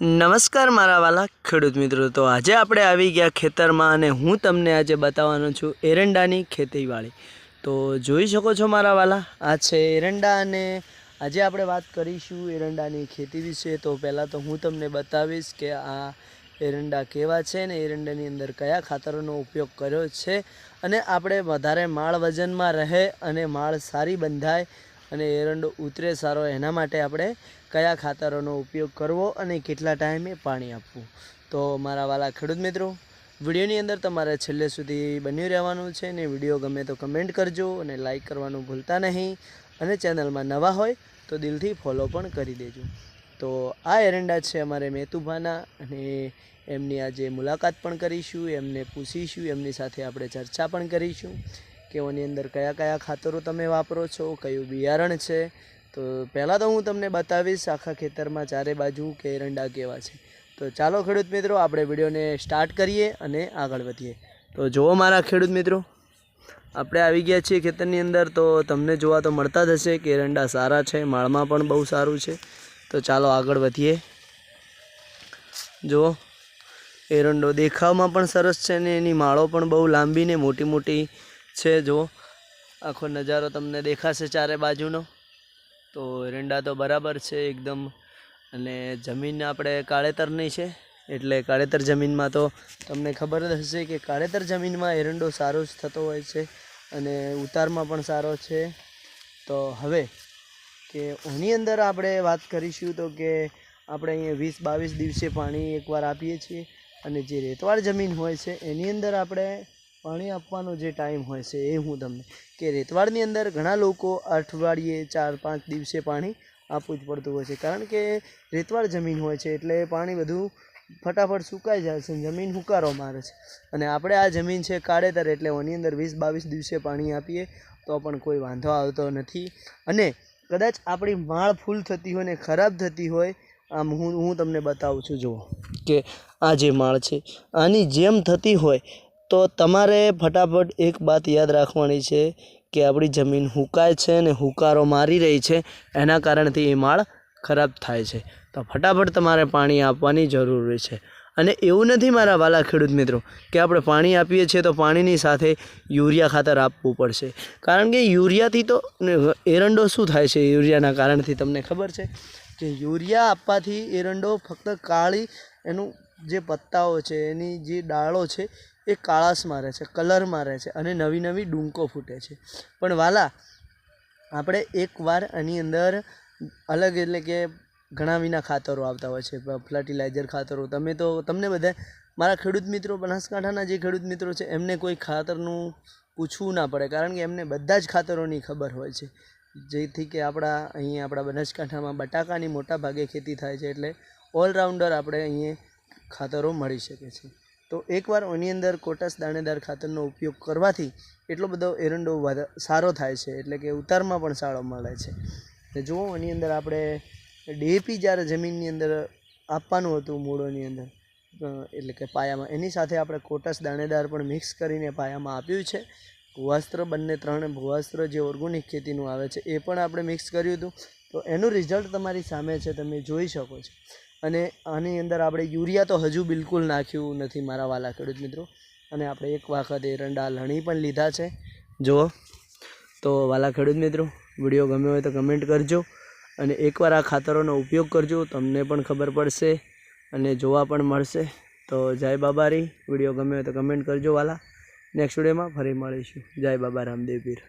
નમસ્કાર મારા વાલા ખેડૂત મિત્રો। તો આજે આપણે આવી ગયા ખેતરમાં અને હું તમને આજે બતાવવાનો છું એરંડાની ખેતીવાડી। તો જોઈ શકો છો મારા વાલા, આ છે એરંડા અને આજે આપણે વાત કરીશું એરંડાની ખેતી વિશે। તો પહેલાં તો હું તમને બતાવીશ કે આ એરંડા કેવા છે ને એરંડાની અંદર કયા ખાતરોનો ઉપયોગ કર્યો છે અને આપણે વધારે માળ વજનમાં રહે અને માળ સારી બંધાય અને એરંડો ઉતરે સારો એના માટે આપણે કયા ખાતરોનો ઉપયોગ કરવો અને કેટલા ટાઈમે પાણી આપવું। તો મારા વાલા ખેડૂત મિત્રો, વિડીયોની અંદર તમારે છેલ્લે સુધી બન્યું રહેવાનું છે ને વિડીયો ગમે તો કમેન્ટ કરજો અને લાઈક કરવાનું ભૂલતા નહીં અને ચેનલમાં નવા હોય તો દિલથી ફોલો પણ કરી દેજો। તો આ એરંડા છે અમારે મેતુભાના અને એમની આજે મુલાકાત પણ કરીશું, એમને પૂછીશું, એમની સાથે આપણે ચર્ચા પણ કરીશું કે ઓની અંદર કયા કયા ખાતરો તમે વાપરો છો, કયું બિયારણ છે। તો પહેલાં તો હું તમને બતાવીશ આખા ખેતરમાં ચારે બાજુ કે એરંડા કેવા છે। તો ચાલો ખેડૂત મિત્રો, આપણે વિડીયોને સ્ટાર્ટ કરીએ અને આગળ વધીએ। તો જુઓ મારા ખેડૂત મિત્રો, આપણે આવી ગયા છીએ ખેતરની અંદર। તો તમને જોવા તો મળતા જ હશે કે એરંડા સારા છે, માળમાં પણ બહુ સારું છે। તો ચાલો આગળ વધીએ। જુઓ, એરંડો દેખાવમાં પણ સરસ છે ને એની માળો પણ બહુ લાંબી ને મોટી મોટી છે। જુઓ, આખો નજારો તમને દેખાશે ચારે બાજુનો। તો એરંડા તો બરાબર છે એકદમ, અને જમીન આપણે કાળેતરની છે એટલે કાળેતર જમીનમાં તો તમને ખબર જ હશે કે કાળેતર જમીનમાં એરંડો સારો જ થતો હોય છે અને ઉતારમાં પણ સારો છે। તો હવે કે એની અંદર આપણે વાત કરીશું તો કે આપણે અહીંયા 20-22 દિવસે પાણી એકવાર આપીએ છીએ અને જે રેતવાળ જમીન હોય છે એની અંદર આપણે પાણી આપવાનો જે ટાઈમ હોય છે એ હું તમને કે રેતવાળની અંદર ઘણા લોકો અઠવાડિયે 4-5 દિવસે પાણી આપવું જ પડતું હોય છે, કારણ કે રેતવાળ જમીન હોય છે એટલે પાણી બધું ફટાફટ સુકાઈ જાય છે, જમીન હુકારો મારે છે। અને આપણે આ જમીન છે કાળેતર એટલે એની અંદર 20-22 દિવસે પાણી આપીએ તો પણ કોઈ વાંધો આવતો નથી। અને કદાચ આપણી માળ ફૂલ થતી હોય ને ખરાબ થતી હોય, આમ હું તમને બતાવું છું। જુઓ કે આ જે માળ છે આની જેમ થતી હોય તો તમારે ફટાફટ એક વાત યાદ રાખવાની છે કે આપણી જમીન હુકાય છે ને હુકારો મારી રહી છે, એના કારણથી એ માળ ખરાબ થાય છે। તો ફટાફટ તમારે પાણી આપવાની જરૂર છે। અને એવું નથી મારા વાલા ખેડૂત મિત્રો કે આપણે પાણી આપીએ છીએ તો પાણીની સાથે યુરિયા ખાતર આપવું પડશે, કારણ કે યુરિયાથી તો એરંડો શું થાય છે યુરિયાના કારણથી તમને ખબર છે કે યુરિયા આપવાથી એરંડો ફક્ત કાળી એનું જે પત્તાઓ છે એની જે ડાળો છે એ કાળાશમાં રહે છે, કલરમાં રહે છે અને નવી નવી ડૂંકો ફૂટે છે। પણ વાલા, આપણે એકવાર આની અંદર અલગ એટલે કે ઘણા વિના ખાતરો આવતા હોય છે, ફર્ટિલાઇઝર ખાતરો। તમને બધા મારા ખેડૂત મિત્રો, બનાસકાંઠાના જે ખેડૂત મિત્રો છે એમને કોઈ ખાતરનું પૂછવું ના પડે, કારણ કે એમને બધા જ ખાતરોની ખબર હોય છે, જેથી કે આપણા બનાસકાંઠામાં બટાકાની મોટા ભાગે ખેતી થાય છે એટલે ઓલરાઉન્ડર આપણે અહીંયા ખાતરો મળી શકે છે। તો એકવાર એની અંદર કોટસ દાણેદાર ખાતરનો ઉપયોગ કરવાથી એટલો બધો એરંડો સારો થાય છે, એટલે કે ઉતારમાં પણ સારો મળે છે। તો જુઓ, એની અંદર આપણે ડીએપી જ્યારે જમીનની અંદર આપવાનું હતું મૂળોની અંદર એટલે કે પાયામાં, એની સાથે આપણે કોટસ દાણેદાર પણ મિક્સ કરીને પાયામાં આપ્યું છે। ભૂવાસ્ત્ર ત્રણ ભૂવાસ્ત્ર જે ઓર્ગોનિક ખેતીનું આવે છે એ પણ આપણે મિક્સ કર્યું હતું। તો એનું રિઝલ્ટ તમારી સામે છે, તમે જોઈ શકો છો। અને આની અંદર આપણે યુરિયા તો હજુ બિલકુલ નાખ્યું નથી મારા વાલા ખેડૂત મિત્રો, અને આપણે એક વખત એરંડા લણી પણ લીધા છે। જુઓ, તો વાલા ખેડૂત મિત્રો, વિડીયો ગમ્યો હોય તો કમેન્ટ કરજો અને એકવાર આ ખાતરોનો ઉપયોગ કરજો, તમને પણ ખબર પડશે અને જોવા પણ મળશે। તો જય બાબારી, વિડીયો ગમ્યો હોય તો કમેન્ટ કરજો વાલા। નેક્સ્ટ વિડીયોમાં ફરી મળીશું। જય બાબા રામદેવ પીર।